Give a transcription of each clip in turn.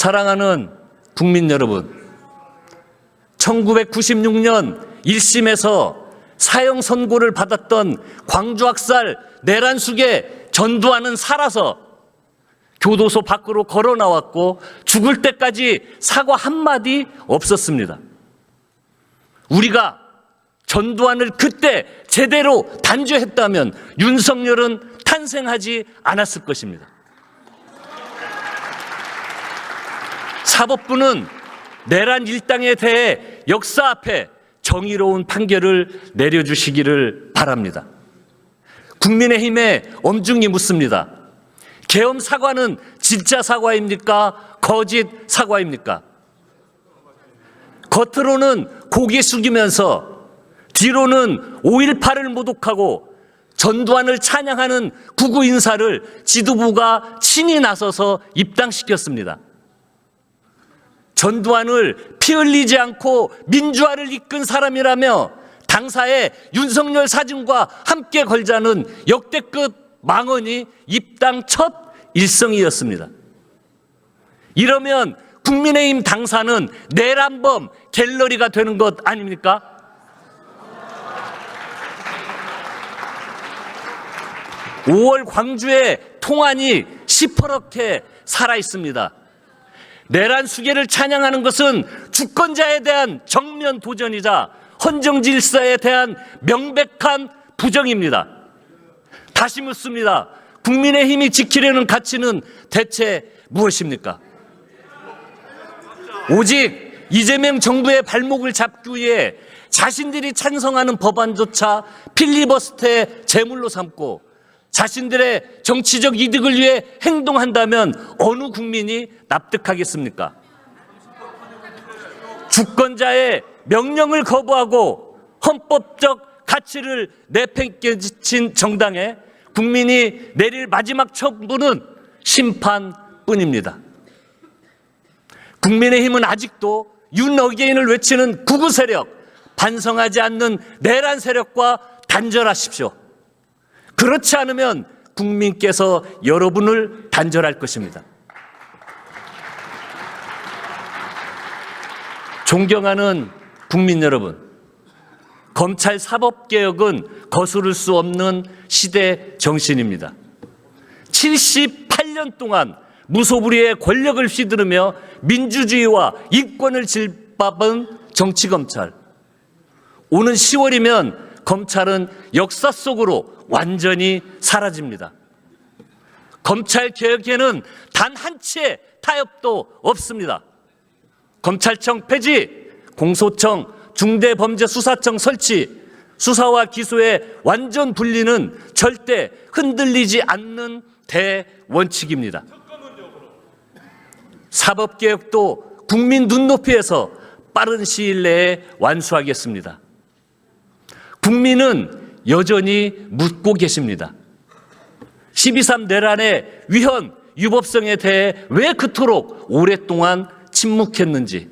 사랑하는 국민 여러분, 1996년 1심에서 사형 선고를 받았던 광주학살 내란숙의 전두환은 살아서 교도소 밖으로 걸어 나왔고 죽을 때까지 사과 한마디 없었습니다. 우리가 전두환을 그때 제대로 단죄했다면 윤석열은 탄생하지 않았을 것입니다. 사법부는 내란 일당에 대해 역사 앞에 정의로운 판결을 내려주시기를 바랍니다. 국민의힘에 엄중히 묻습니다. 계엄 사과는 진짜 사과입니까? 거짓 사과입니까? 겉으로는 고개 숙이면서 뒤로는 5.18을 모독하고 전두환을 찬양하는 구구 인사를 지도부가 친히 나서서 입당시켰습니다. 전두환을 피 흘리지 않고 민주화를 이끈 사람이라며 당사에 윤석열 사진과 함께 걸자는 역대급 망언이 입당 첫 일성이었습니다. 이러면 국민의힘 당사는 내란범 갤러리가 되는 것 아닙니까? (5월) 광주의 통안이 시퍼렇게 살아있습니다. 내란 수계를 찬양하는 것은 주권자에 대한 정면 도전이자 헌정 질서에 대한 명백한 부정입니다. 다시 묻습니다. 국민의힘이 지키려는 가치는 대체 무엇입니까? 오직 이재명 정부의 발목을 잡기 위해 자신들이 찬성하는 법안조차 필리버스터의 제물로 삼고 자신들의 정치적 이득을 위해 행동한다면 어느 국민이 납득하겠습니까? 주권자의 명령을 거부하고 헌법적 가치를 내팽개친 정당에 국민이 내릴 마지막 처분은 심판뿐입니다. 국민의힘은 아직도 윤어게인을 외치는 구구 세력, 반성하지 않는 내란 세력과 단절하십시오. 그렇지 않으면 국민께서 여러분을 단절할 것입니다. 존경하는 국민 여러분, 검찰 사법개혁은 거스를 수 없는 시대 정신입니다. 78년 동안 무소불위의 권력을 휘두르며 민주주의와 인권을 짓밟은 정치검찰. 오는 10월이면 검찰은 역사 속으로 완전히 사라집니다. 검찰 개혁에는 단 한 치의 타협도 없습니다. 검찰청 폐지, 공소청, 중대범죄수사청 설치, 수사와 기소의 완전 분리는 절대 흔들리지 않는 대원칙입니다. 사법개혁도 국민 눈높이에서 빠른 시일 내에 완수하겠습니다. 국민은 여전히 묻고 계십니다. 12.3 내란의 위헌, 유법성에 대해 왜 그토록 오랫동안 침묵했는지,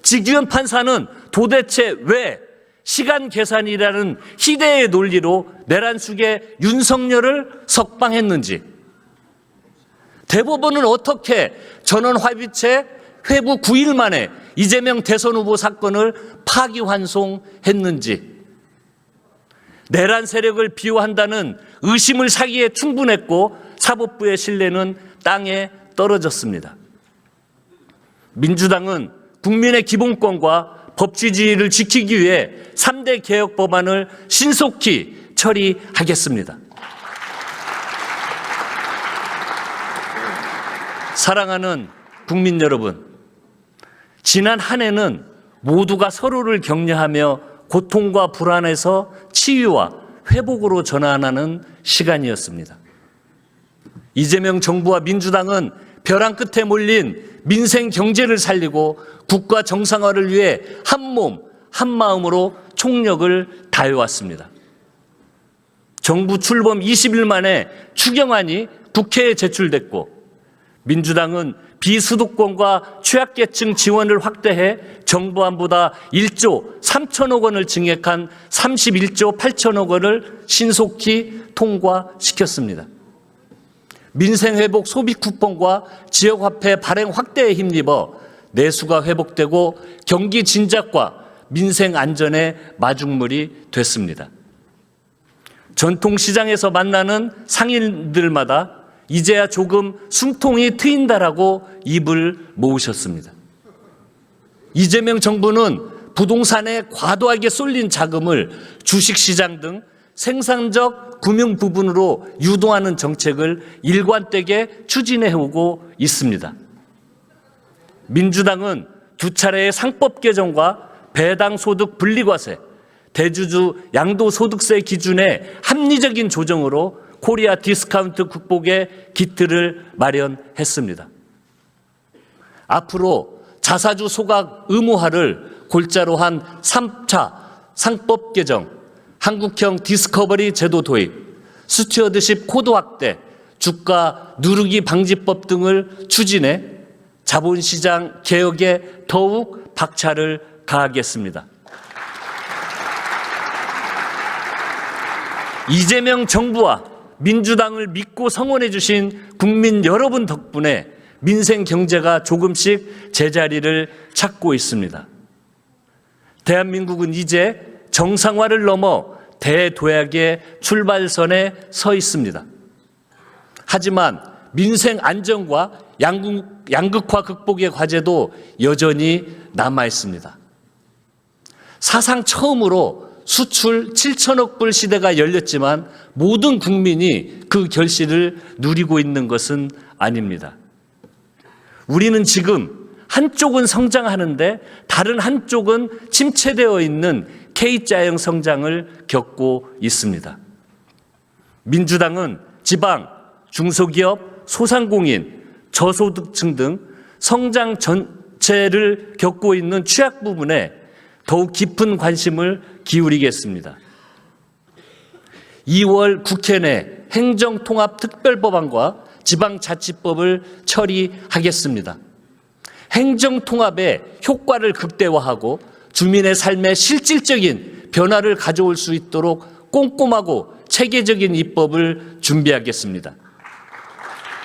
직위원 판사는 도대체 왜 시간 계산이라는 희대의 논리로 내란 숙의 윤석열을 석방했는지, 대법원은 어떻게 전원합의체 회부 9일 만에 이재명 대선 후보 사건을 파기환송했는지, 내란 세력을 비호한다는 의심을 사기에 충분했고 사법부의 신뢰는 땅에 떨어졌습니다. 민주당은 국민의 기본권과 법치주의를 지키기 위해 3대 개혁 법안을 신속히 처리하겠습니다. 사랑하는 국민 여러분, 지난 한 해는 모두가 서로를 격려하며 고통과 불안에서 치유와 회복으로 전환하는 시간이었습니다. 이재명 정부와 민주당은 벼랑 끝에 몰린 민생 경제를 살리고 국가 정상화를 위해 한몸 한마음으로 총력을 다해왔습니다. 정부 출범 20일 만에 추경안이 국회에 제출됐고, 민주당은 비수도권과 취약계층 지원을 확대해 정부안보다 1조 3천억 원을 증액한 31조 8천억 원을 신속히 통과시켰습니다. 민생회복 소비 쿠폰과 지역화폐 발행 확대에 힘입어 내수가 회복되고 경기 진작과 민생 안전의 마중물이 됐습니다. 전통시장에서 만나는 상인들마다 이제야 조금 숨통이 트인다라고 입을 모으셨습니다. 이재명 정부는 부동산에 과도하게 쏠린 자금을 주식시장 등 생산적 금융 부분으로 유도하는 정책을 일관되게 추진해오고 있습니다. 민주당은 두 차례의 상법 개정과 배당 소득 분리과세, 대주주 양도소득세 기준의 합리적인 조정으로 코리아 디스카운트 극복의 기틀을 마련했습니다. 앞으로 자사주 소각 의무화를 골자로 한 3차 상법 개정, 한국형 디스커버리 제도 도입, 스튜어드십 코드 확대, 주가 누르기 방지법 등을 추진해 자본시장 개혁에 더욱 박차를 가하겠습니다. 이재명 정부와 민주당을 믿고 성원해 주신 국민 여러분 덕분에 민생 경제가 조금씩 제자리를 찾고 있습니다. 대한민국은 이제 정상화를 넘어 대도약의 출발선에 서 있습니다. 하지만 민생 안정과 양극화 극복의 과제도 여전히 남아 있습니다. 사상 처음으로 수출 7천억 불 시대가 열렸지만 모든 국민이 그 결실을 누리고 있는 것은 아닙니다. 우리는 지금 한쪽은 성장하는데 다른 한쪽은 침체되어 있는 K자형 성장을 겪고 있습니다. 민주당은 지방, 중소기업, 소상공인, 저소득층 등 성장 전체를 겪고 있는 취약 부분에 더욱 깊은 관심을 기울이겠습니다. 2월 국회 내 행정통합특별법안과 지방자치법을 처리하겠습니다. 행정통합의 효과를 극대화하고 주민의 삶에 실질적인 변화를 가져올 수 있도록 꼼꼼하고 체계적인 입법을 준비하겠습니다.